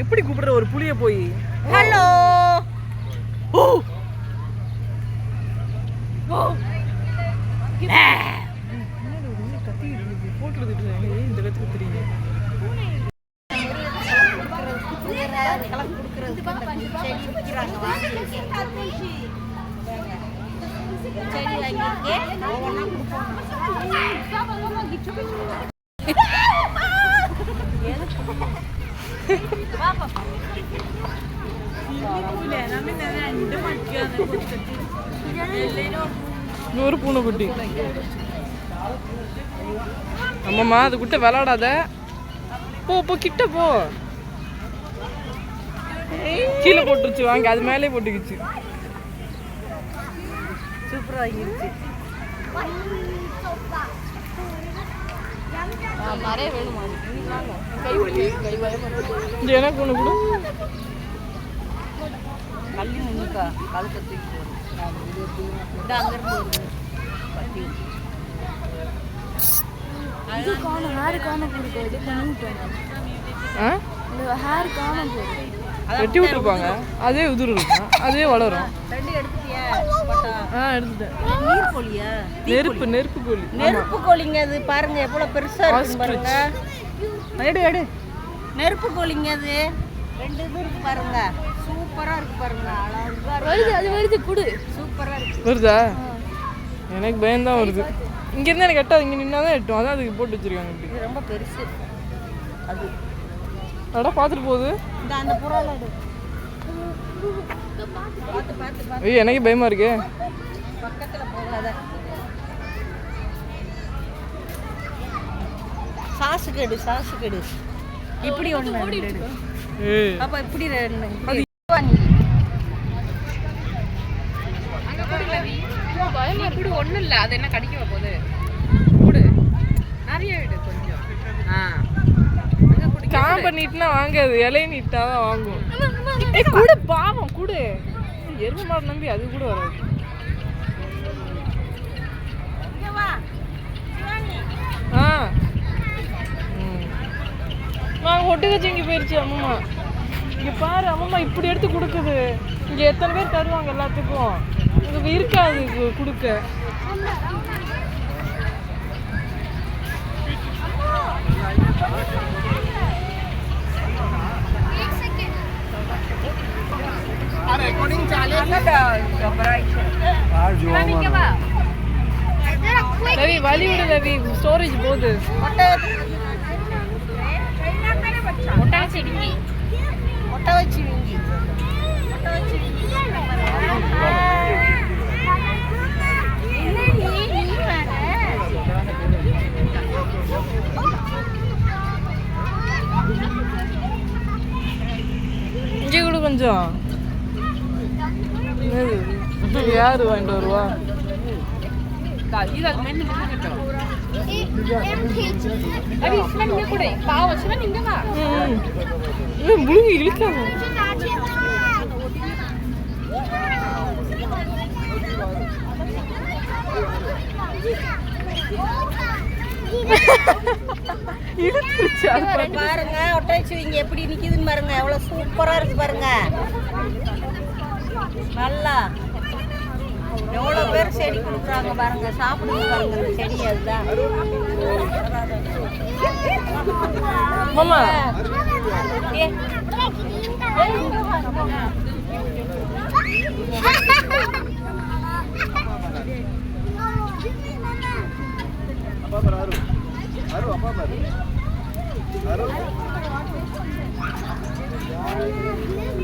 எப்படி கூப்பிடுற ஒரு புளிய போய்? ஹலோ. ஓ இந்த கத்துக்கு தெரியுங்க. ஒரு பூனைக்குட்டி. அம்மாம்மா அது கிட்ட விளாடாத. போ போ கிட்ட போ. கீழே போட்டுருச்சு. வாங்க அது மேலே போட்டுக்கிச்சு. சூப்பரா இருந்துச்சு. நிறைய வேணுமா? எனக்கு ஒன்று கொடு. கல்லி முன்னுக்கா கழுத்தை தூக்கி போடு. அங்கிருந்து பட்டி இது காணும். ஹேர் காணும் கொடுக்கும். இது பண்ணிவிட்டேன். இந்த ஹேர் காணும் போடு. வெட்டி விட்டுருப்பாங்க. அதே உதிர் இருக்கும். அதே வளரும். ரெண்டு எடுத்துட்டியா? எடுத்துட்டேன். நீர் கோழியா? நெருப்பு கோழி. நெருப்பு கோழிங்க. அது பாருங்க எவ்வளவு பெருசா இருக்கு பாருங்க. எடு நெருப்பு கோழிங்க. அது ரெண்டு இது இருக்கு பாருங்க. சூப்பரா இருக்கு பாருங்க. அழகா வருது. அது வருது. குடு. சூப்பரா இருக்கு. வருதா? எனக்கு பயம்தான் வருது. இங்க இருந்து எனக்கு எட்டாது. இங்க நின்னாதான் எட்டும். அதான் அதுக்கு போட்டு வச்சிருக்காங்க. இது ரொம்ப பெருசு. அது அடா பாத்துட்டு போகுது. இந்த அந்த புறால எடு. பாத்து ஐயோ எனக்கு பயமா இருக்கே. பக்கத்துல போகாத. சாசு கெடு. இப்படி ஒண்ணு எடு. பாப்பா இப்படி ரெண்டு. பயமா குடு. ஒண்ணும் இல்ல. அது என்ன கடிக்க போகுது? குடு. நிறைய விடு கொஞ்சம். காம்ப நீட்னா வாங்காது. இலையை நீட்டாதான் வாங்கும். குடு பாவம் குடு. எருமை மாடு நம்பி அது கூட வராது. வாங்க ஒட்டுக்கச்சு இங்கே போயிடுச்சு. அம்மா இங்கே பாரு. அம்மா இப்படி எடுத்து கொடுக்குது. இங்கே எத்தனை பேர் தருவாங்க எல்லாத்துக்கும். இங்கே இருக்காது கொடுக்க. ரவி வலி விடு ரவி. ஸ்டோரேஜ் போகுது. ஒட்ட வச்சு விங்கி. இங்கே கூட கொஞ்சம். யாரு வாங்கிட்டு வருவா? முழுங்கி இழுக்காம பாருங்க. ஒட்டாச்சு இங்க எப்படி நிக்குதுன்னு பாருங்க. எவ்வளவு சூப்பரா இருக்கு பாருங்க. நல்லா எவ்வளவு பேர் செடி கொடுக்குறாங்க பாருங்க. சாப்பிடுங்க பாருங்க இந்த செடி. அதுதான் மாமா.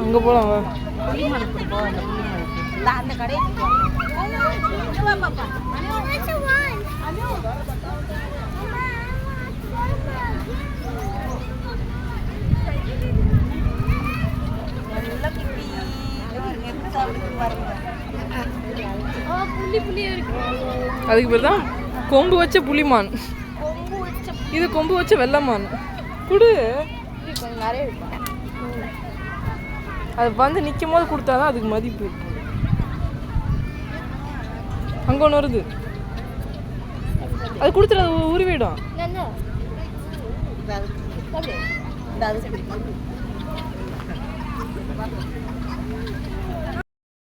அங்க போலாம். அந்த கடைக்கு அதுக்கு பேர் தான் கொம்பு வச்ச புலிமான். இது கொம்பு வச்ச வெள்ளமான். குடு. அது வந்து நிற்கும் போது கொடுத்தாதான் அதுக்கு மதிப்பு. அங்கே ஒன்று வருது. அது கொடுத்துரு, அது உருவிடும். இந்த அது